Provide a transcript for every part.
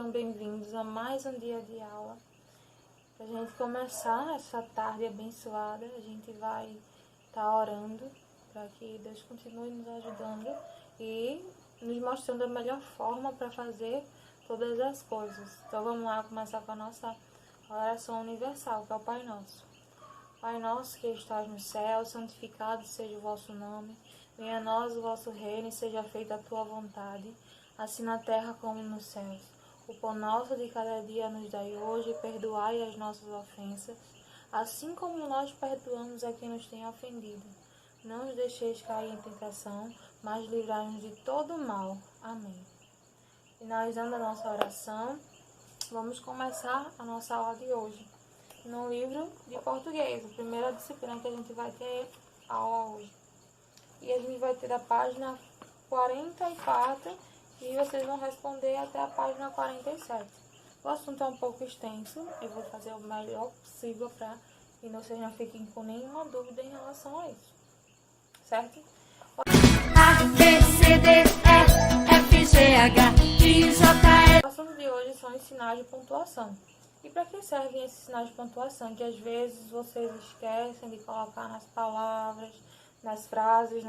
sejam bem-vindos a mais um dia de aula. Para a gente começar essa tarde abençoada, a gente vai estar orando para que Deus continue nos ajudando e nos mostrando a melhor forma para fazer todas as coisas. Então vamos lá começar com a nossa oração universal, que é o Pai Nosso. Pai nosso que estás no céu, santificado seja o vosso nome. Venha a nós o vosso reino e seja feita a tua vontade, assim na terra como nos céus. O pão nosso de cada dia nos dai hoje, e perdoai as nossas ofensas, assim como nós perdoamos a quem nos tem ofendido. Não nos deixeis cair em tentação, mas livrai-nos de todo o mal. Amém. Finalizando a nossa oração, vamos começar a nossa aula de hoje no livro de português, a primeira disciplina que a gente vai ter aula hoje. E a gente vai ter a página 44 e vocês vão responder até a página 47. O assunto é um pouco extenso, eu vou fazer o melhor possível para que vocês não fiquem com nenhuma dúvida em relação a isso. Certo? A, B, C, D, E, F, G, H, I, J, L. O assunto de hoje são os sinais de pontuação. E para que servem esses sinais de pontuação? Que às vezes vocês esquecem de colocar nas palavras, nas frases,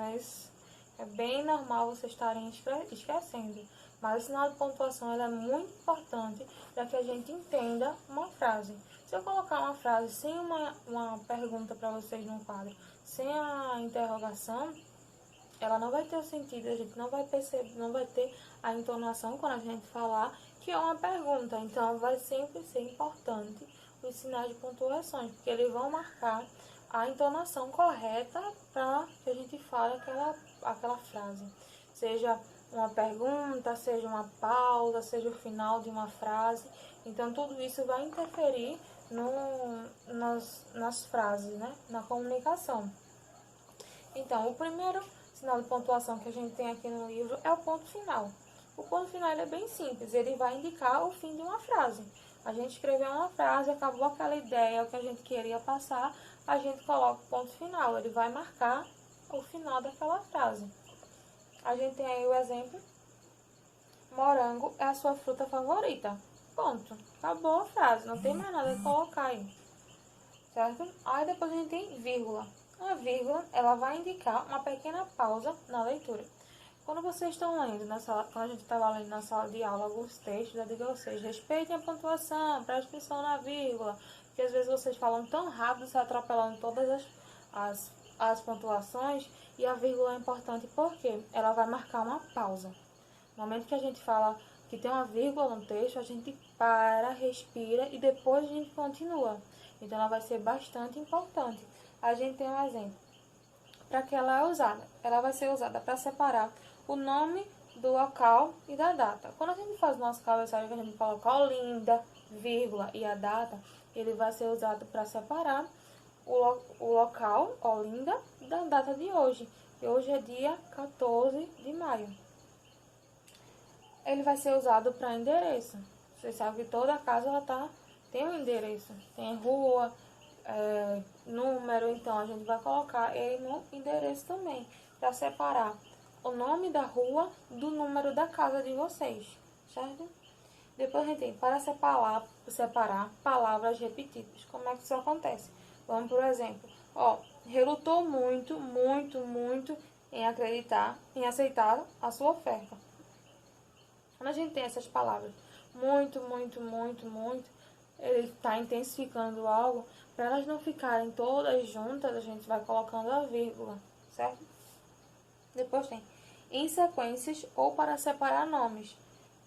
é bem normal vocês estarem esquecendo. Mas o sinal de pontuação é muito importante para que a gente entenda uma frase. Se eu colocar uma frase sem uma pergunta para vocês no quadro, sem a interrogação, ela não vai ter o sentido, a gente não vai perceber, não vai ter a entonação quando a gente falar que é uma pergunta. Então, vai sempre ser importante os sinais de pontuação, porque eles vão marcar a entonação correta para que a gente fale aquela frase. Seja uma pergunta, seja uma pausa, seja o final de uma frase. Então, tudo isso vai interferir nas frases, na comunicação. Então, o primeiro sinal de pontuação que a gente tem aqui no livro é o ponto final. O ponto final é bem simples, ele vai indicar o fim de uma frase. A gente escreveu uma frase, acabou aquela ideia, o que a gente queria passar, a gente coloca o ponto final, ele vai marcar o final daquela frase. A gente tem aí o exemplo: morango é a sua fruta favorita. Ponto. Acabou a frase, não tem mais nada a colocar aí. Certo? Aí depois a gente tem vírgula. A vírgula, ela vai indicar uma pequena pausa na leitura. Quando vocês estão lendo quando a gente estava lendo na sala de aula alguns textos, eu digo a vocês: respeitem a pontuação, prestem atenção na vírgula, porque às vezes vocês falam tão rápido, se atropelando todas as pontuações, e a vírgula é importante porque ela vai marcar uma pausa. No momento que a gente fala que tem uma vírgula no texto, a gente para, respira e depois a gente continua. Então ela vai ser bastante importante. A gente tem um exemplo. Para que ela é usada? Ela vai ser usada para separar o nome do local e da data. Quando a gente faz o nosso cabeçalho, que a gente coloca Olinda, vírgula e a data, ele vai ser usado para separar o local, Olinda, da data de hoje. E hoje é dia 14 de maio. Ele vai ser usado para endereço. Vocês sabem que toda casa tem um endereço, tem rua, número, então a gente vai colocar ele no endereço também, para separar o nome da rua do número da casa de vocês, certo? Depois a gente tem para separar palavras repetidas. Como é que isso acontece? Vamos por exemplo, relutou muito, muito, muito em aceitar a sua oferta. Quando a gente tem essas palavras, muito, muito, muito, muito, ele está intensificando algo. Para elas não ficarem todas juntas, a gente vai colocando a vírgula, certo? Depois tem em sequências ou para separar nomes.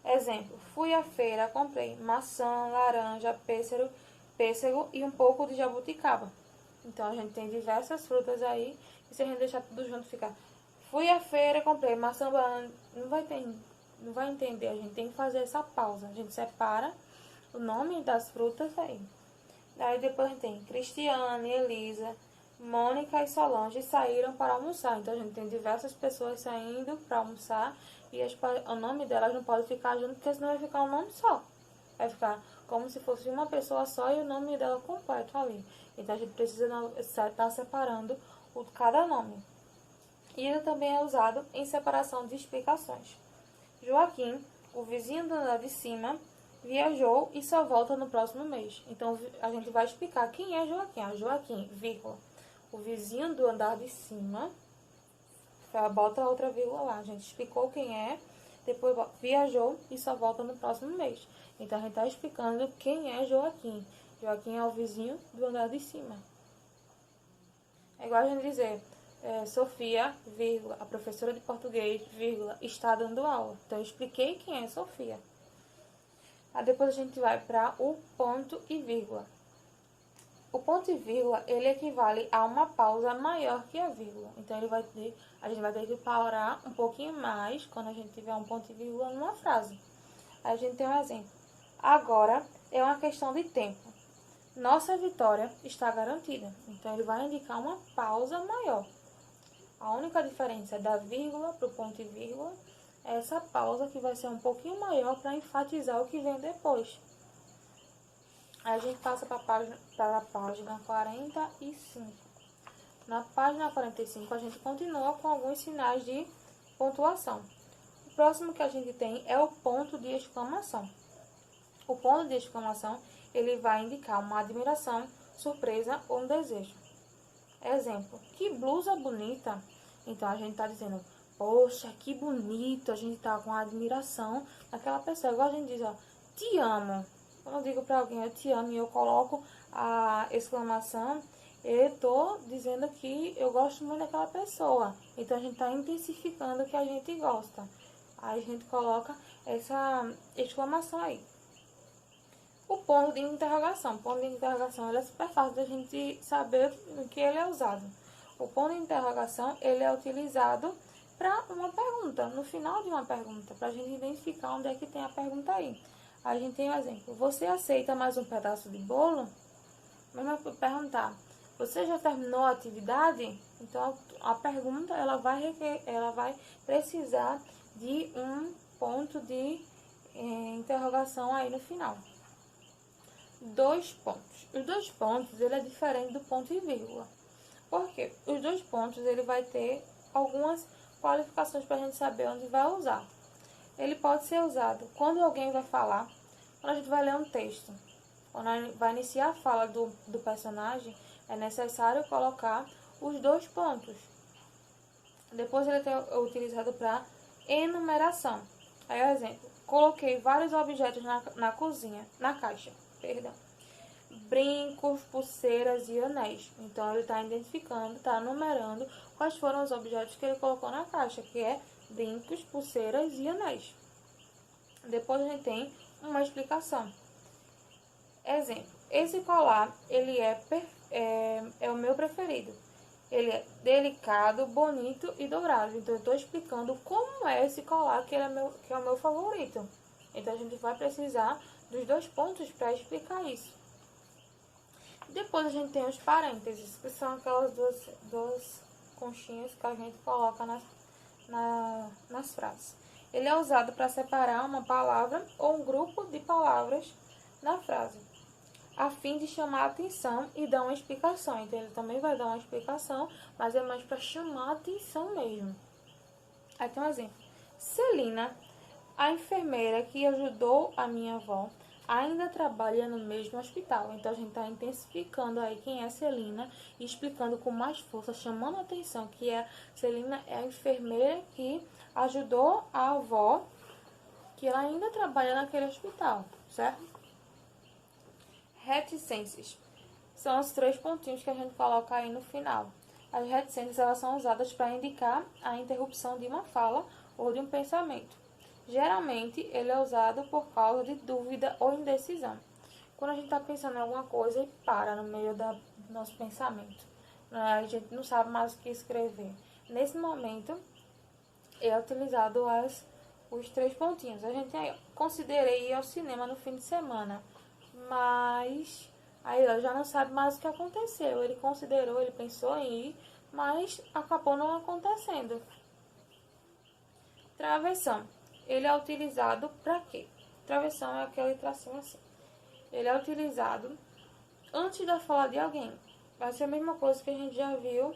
Exemplo: fui à feira, comprei maçã, laranja, pêssego e um pouco de jabuticaba. Então, a gente tem diversas frutas aí, e se a gente deixar tudo junto, ficar fui à feira, comprei maçã, banana, não vai entender. A gente tem que fazer essa pausa. A gente separa o nome das frutas aí. Daí depois a gente tem Cristiane, Elisa, Mônica e Solange saíram para almoçar. Então a gente tem diversas pessoas saindo para almoçar e o nome delas não pode ficar junto, porque senão vai ficar um nome só. Vai ficar como se fosse uma pessoa só e o nome dela completo ali. Então a gente precisa estar separando cada nome. E ele também é usado em separação de explicações. Joaquim, o vizinho do andar de cima, viajou e só volta no próximo mês. Então, a gente vai explicar quem é Joaquim. Joaquim, vírgula, o vizinho do andar de cima. Bota outra vírgula lá. A gente explicou quem é, depois viajou e só volta no próximo mês. Então, a gente está explicando quem é Joaquim. Joaquim é o vizinho do andar de cima. É igual a gente dizer, Sofia, vírgula, a professora de português, vírgula, está dando aula. Então, eu expliquei quem é Sofia. Aí depois a gente vai para o ponto e vírgula. O ponto e vírgula, ele equivale a uma pausa maior que a vírgula. Então, a gente vai ter que parar um pouquinho mais quando a gente tiver um ponto e vírgula numa frase. Aí a gente tem um exemplo. Agora é uma questão de tempo. Nossa vitória está garantida. Então, ele vai indicar uma pausa maior. A única diferença da vírgula para o ponto e vírgula é essa pausa que vai ser um pouquinho maior para enfatizar o que vem depois. Aí a gente passa para a página 45. Na página 45, a gente continua com alguns sinais de pontuação. O próximo que a gente tem é o ponto de exclamação. O ponto de exclamação, ele vai indicar uma admiração, surpresa ou um desejo. Exemplo, que blusa bonita. Então, a gente está dizendo, poxa, que bonito. A gente está com admiração daquela pessoa. Igual a gente diz, ó, te amo. Quando eu digo para alguém, eu te amo, e eu coloco a exclamação, eu estou dizendo que eu gosto muito daquela pessoa. Então, a gente está intensificando o que a gente gosta. Aí, a gente coloca essa exclamação aí. O ponto de interrogação. O ponto de interrogação, ele é super fácil da gente saber o que ele é usado. O ponto de interrogação, ele é utilizado para uma pergunta, no final de uma pergunta, para a gente identificar onde é que tem a pergunta aí. A gente tem um exemplo. Você aceita mais um pedaço de bolo? Mesmo perguntar, você já terminou a atividade? Então, a pergunta, ela vai precisar de um ponto de interrogação aí no final. 2 pontos. Os 2 pontos, ele é diferente do ponto e vírgula. Por quê? Os 2 pontos, ele vai ter algumas qualificações para a gente saber onde vai usar. Ele pode ser usado quando alguém vai falar, quando a gente vai ler um texto. Quando vai iniciar a fala do personagem, é necessário colocar os 2 pontos. Depois ele é utilizado para enumeração. Aí, exemplo, coloquei vários objetos na cozinha, na caixa. Brincos, pulseiras e anéis. Então, ele está identificando, está numerando quais foram os objetos que ele colocou na caixa, que é brincos, pulseiras e anéis. Depois, a gente tem uma explicação. Exemplo, esse colar, ele é o meu preferido. Ele é delicado, bonito e dourado. Então, eu estou explicando como é esse colar que é o meu favorito. Então, a gente vai precisar dos 2 pontos para explicar isso. Depois a gente tem os parênteses, que são aquelas duas conchinhas que a gente coloca nas frases. Ele é usado para separar uma palavra ou um grupo de palavras na frase, a fim de chamar a atenção e dar uma explicação. Então, ele também vai dar uma explicação, mas é mais para chamar a atenção mesmo. Aí tem um exemplo. Celina, a enfermeira que ajudou a minha avó, ainda trabalha no mesmo hospital. Então, a gente está intensificando aí quem é Celina e explicando com mais força, chamando a atenção que Celina é a enfermeira que ajudou a avó, que ela ainda trabalha naquele hospital, certo? Reticências. São os 3 pontinhos que a gente coloca aí no final. As reticências, elas são usadas para indicar a interrupção de uma fala ou de um pensamento. Geralmente, ele é usado por causa de dúvida ou indecisão. Quando a gente está pensando em alguma coisa e para no meio do nosso pensamento, a gente não sabe mais o que escrever. Nesse momento, é utilizado os 3 pontinhos. A gente considerei ir ao cinema no fim de semana, mas aí ela já não sabe mais o que aconteceu. Ele considerou, ele pensou em ir, mas acabou não acontecendo. Travessão. Ele é utilizado para quê? Travessão é aquele tracinho assim. Ele é utilizado antes da fala de alguém. Vai ser a mesma coisa que a gente já viu.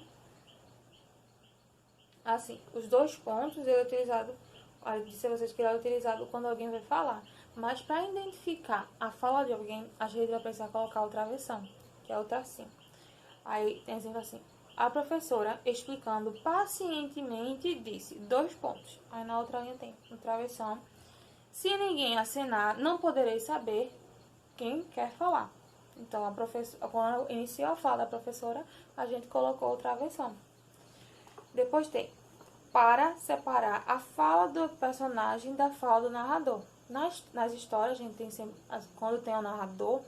Assim, os 2 pontos, ele é utilizado. Eu disse a vocês que ele é utilizado quando alguém vai falar. Mas para identificar a fala de alguém, a gente vai precisar colocar o travessão, que é o tracinho. Aí tem exemplo assim: a professora, explicando pacientemente, disse: dois pontos. Aí na outra linha tem o travessão. Se ninguém acenar, não poderei saber quem quer falar. Então, a professora, quando iniciou a fala da professora, a gente colocou o travessão. Depois tem para separar a fala do personagem da fala do narrador. Nas histórias, a gente tem sempre, quando tem o narrador,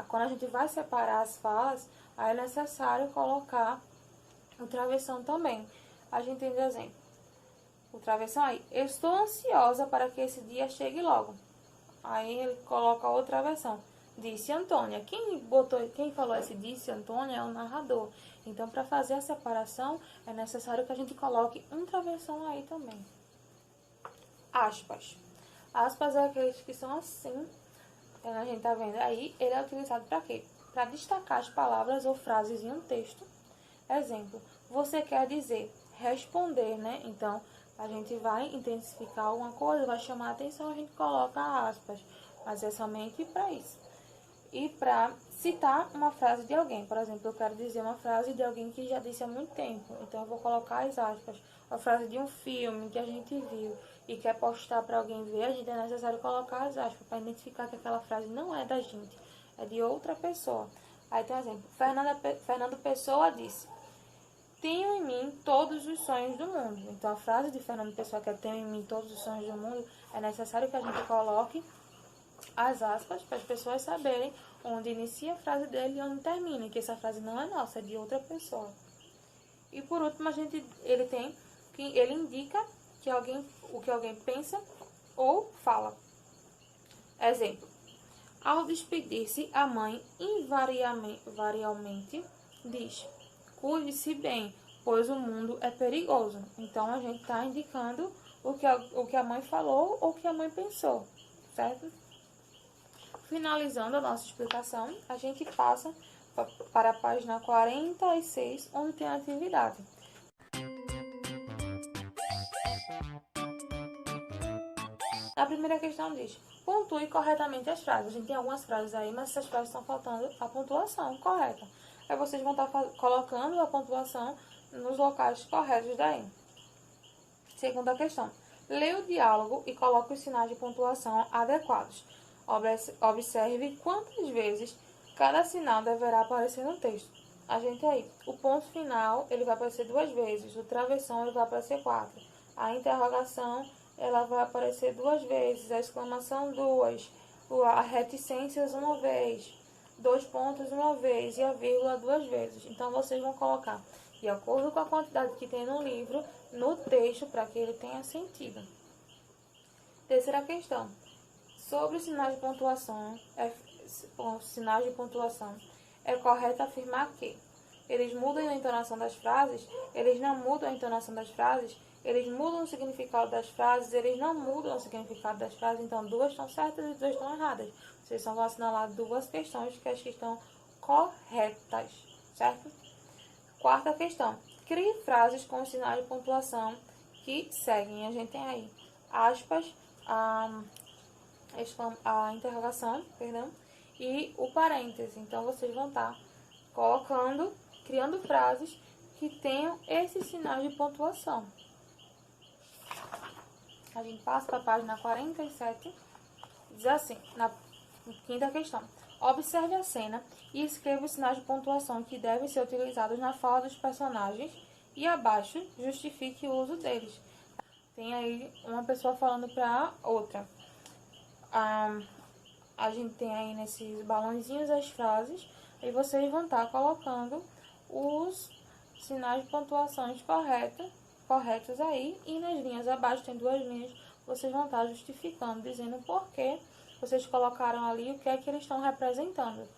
quando a gente vai separar as falas, aí é necessário colocar o travessão também. A gente tem, por exemplo, o travessão aí: eu estou ansiosa para que esse dia chegue logo. Aí ele coloca outra versão: disse Antônia. Quem falou esse disse Antônia é o narrador. Então, para fazer a separação, é necessário que a gente coloque um travessão aí também. Aspas. Aspas é aqueles que são assim, a gente tá vendo aí. Ele é utilizado para quê? Para destacar as palavras ou frases em um texto. Exemplo: você quer dizer responder, né? Então, a gente vai intensificar alguma coisa, vai chamar a atenção, a gente coloca aspas, mas é somente para isso. E para citar uma frase de alguém, por exemplo, eu quero dizer uma frase de alguém que já disse há muito tempo, então eu vou colocar as aspas. A frase de um filme que a gente viu e quer postar para alguém ver, a gente é necessário colocar as aspas para identificar que aquela frase não é da gente, é de outra pessoa. Aí tem um exemplo: Fernando Pessoa disse: tenho em mim todos os sonhos do mundo. Então, a frase de Fernando Pessoa, que é tenho em mim todos os sonhos do mundo, é necessário que a gente coloque as aspas para as pessoas saberem onde inicia a frase dele e onde termina, que essa frase não é nossa, é de outra pessoa. E por último, ele indica que o que alguém pensa ou fala. Exemplo: ao despedir-se, a mãe invariavelmente diz: cuide-se bem, pois o mundo é perigoso. Então, a gente está indicando o que a mãe falou ou o que a mãe pensou, certo? Finalizando a nossa explicação, a gente passa para a página 46, onde tem a atividade. A primeira questão diz: pontue corretamente as frases. A gente tem algumas frases aí, mas essas frases estão faltando a pontuação correta. Aí vocês vão estar colocando a pontuação nos locais corretos daí. Segunda questão: leia o diálogo e coloque os sinais de pontuação adequados. Observe quantas vezes cada sinal deverá aparecer no texto. A gente aí, o ponto final, ele vai aparecer 2 vezes, o travessão, ele vai aparecer 4. A interrogação, ela vai aparecer 2 vezes, a exclamação 2, a reticências 1 vez, 2 pontos 1 vez e a vírgula 2 vezes. Então, vocês vão colocar de acordo com a quantidade que tem no livro, no texto, para que ele tenha sentido. Terceira questão: sobre os sinais de pontuação, é correto afirmar que eles mudam a entonação das frases, eles não mudam a entonação das frases, eles mudam o significado das frases, eles não mudam o significado das frases. Então, 2 estão certas e 2 estão erradas. Vocês só vão assinalar 2 questões que as que estão corretas, certo? Quarta questão: crie frases com os sinais de pontuação que seguem. A gente tem aí aspas, a interrogação, e o parêntese. Então, vocês vão estar criando frases que tenham esses sinais de pontuação. A gente passa para a página 47, diz assim, na quinta questão: observe a cena e escreva os sinais de pontuação que devem ser utilizados na fala dos personagens e abaixo justifique o uso deles. Tem aí uma pessoa falando para outra. A gente tem aí nesses balãozinhos as frases e vocês vão estar colocando os sinais de pontuações corretos aí, e nas linhas abaixo tem 2 linhas, vocês vão estar justificando, dizendo por que vocês colocaram ali, o que é que eles estão representando.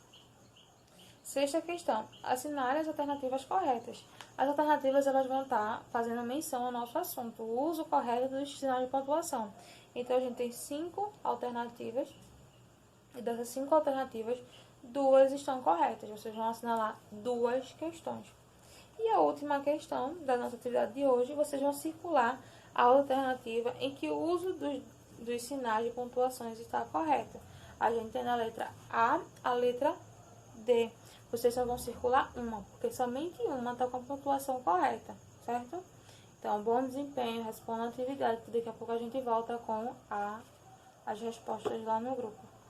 Sexta questão: assinale as alternativas corretas. As alternativas, elas vão estar fazendo menção ao nosso assunto, o uso correto dos sinais de pontuação. Então, a gente tem 5 alternativas, e dessas 5 alternativas, 2 estão corretas. Vocês vão assinalar 2 questões. E a última questão da nossa atividade de hoje, vocês vão circular a alternativa em que o uso dos sinais de pontuações está correta. A gente tem na letra A, a letra D. Vocês só vão circular uma, porque somente uma está com a pontuação correta, certo? Então, bom desempenho, responda a atividade, que daqui a pouco a gente volta com as respostas lá no grupo.